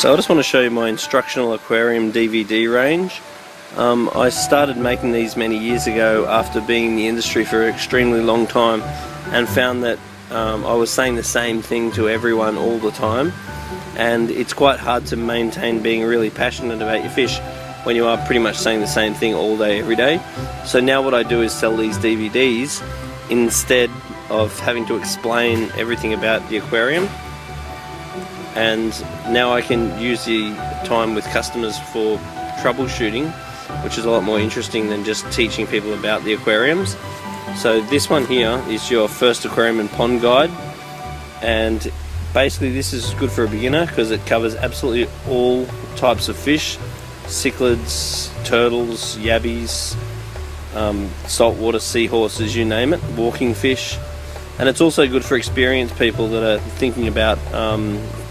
So I just want to show you my Instructional Aquarium DVD range. I started making these many years ago after being in the industry for an extremely long time, and found that I was saying the same thing to everyone all the time, and it's quite hard to maintain being really passionate about your fish when you are pretty much saying the same thing all day every day. So now what I do is sell these DVDs instead of having to explain everything about the aquarium. And now I can use the time with customers for troubleshooting, which is a lot more interesting than just teaching people about the aquariums. So this one here is your first aquarium and pond guide, and basically this is good for a beginner because it covers absolutely all types of fish: cichlids, turtles, yabbies, saltwater seahorses, you name it, walking fish. And it's also good for experienced people that are thinking about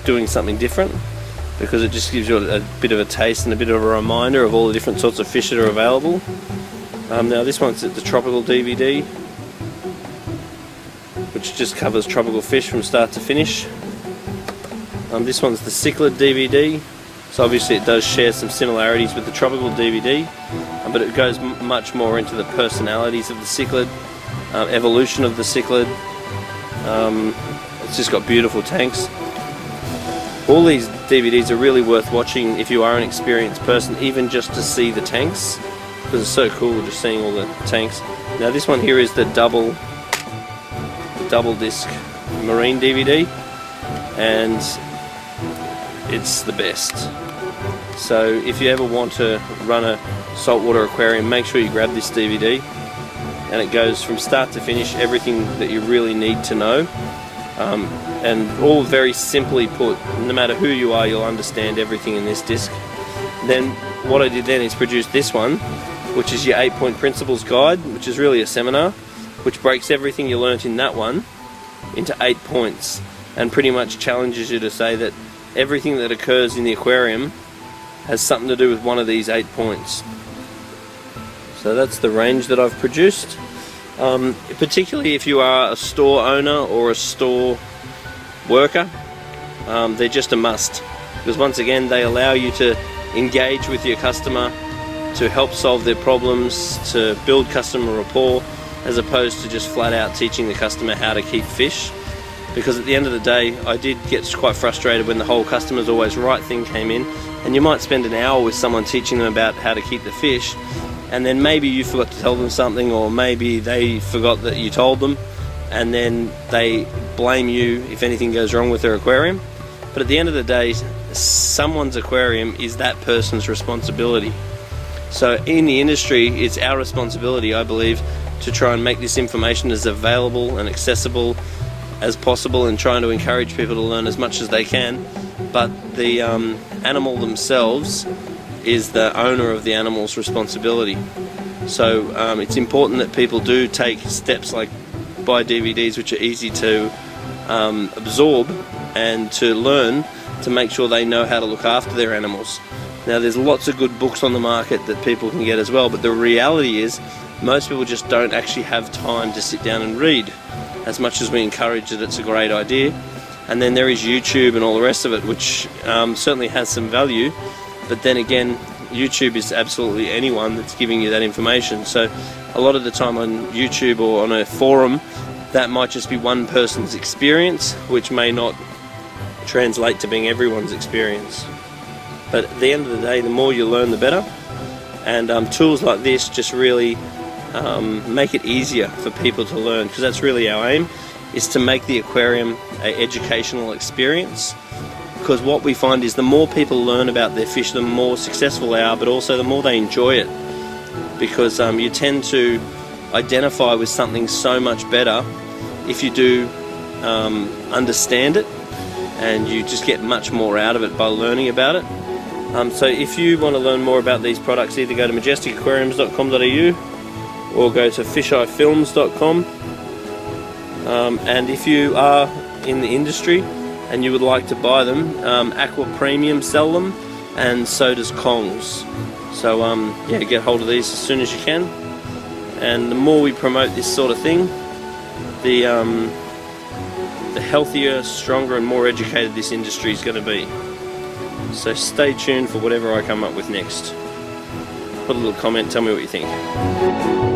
doing something different, because it just gives you a bit of a taste and a bit of a reminder of all the different sorts of fish that are available. Now this one's the tropical DVD, which just covers tropical fish from start to finish. This one's the cichlid DVD, so obviously it does share some similarities with the tropical DVD, but it goes much more into the personalities of the cichlid, evolution of the cichlid. It's just got beautiful tanks. All these DVDs are really worth watching if you are an experienced person, even just to see the tanks, because it's so cool just seeing all the tanks. Now this one here is the double disc marine DVD, and it's the best. So if you ever want to run a saltwater aquarium, make sure you grab this DVD, and it goes from start to finish, everything that you really need to know. And all very simply put. No matter who you are, you'll understand everything in this disc. Then what I did then is produce this one, which is your 8-point principles guide, which is really a seminar, which breaks everything you learnt in that one into 8 points, and pretty much challenges you to say that everything that occurs in the aquarium has something to do with one of these 8 points. So that's the range that I've produced. Particularly if you are a store owner or a store worker, they're just a must, because once again they allow you to engage with your customer, to help solve their problems, to build customer rapport, as opposed to just flat out teaching the customer how to keep fish. Because at the end of the day, I did get quite frustrated when the whole customer's always right thing came in, and you might spend an hour with someone teaching them about how to keep the fish, and then maybe you forgot to tell them something, or maybe they forgot that you told them, and then they blame you if anything goes wrong with their aquarium. But at the end of the day, someone's aquarium is that person's responsibility. So in the industry, it's our responsibility, I believe, to try and make this information as available and accessible as possible, and trying to encourage people to learn as much as they can. But the animal themselves is the owner of the animal's responsibility. So it's important that people do take steps like buy DVDs, which are easy to absorb and to learn, to make sure they know how to look after their animals. Now there's lots of good books on the market that people can get as well, but the reality is most people just don't actually have time to sit down and read, as much as we encourage that it's a great idea. And then there is YouTube and all the rest of it, which certainly has some value. But then again, YouTube is absolutely anyone that's giving you that information. So a lot of the time on YouTube or on a forum, that might just be one person's experience, which may not translate to being everyone's experience. But at the end of the day, the more you learn, the better. And tools like this just really make it easier for people to learn, because that's really our aim, is to make the aquarium an educational experience. Because what we find is the more people learn about their fish, the more successful they are, but also the more they enjoy it. Because you tend to identify with something so much better if you do understand it, and you just get much more out of it by learning about it. So if you want to learn more about these products, either go to majesticaquariums.com.au or go to fisheyefilms.com. And if you are in the industry and you would like to buy them, Aqua Premium sell them, and so does Kongs. So yeah, get hold of these as soon as you can. And the more we promote this sort of thing, the healthier, stronger and more educated this industry is going to be. So stay tuned for whatever I come up with next. Put a little comment, tell me what you think.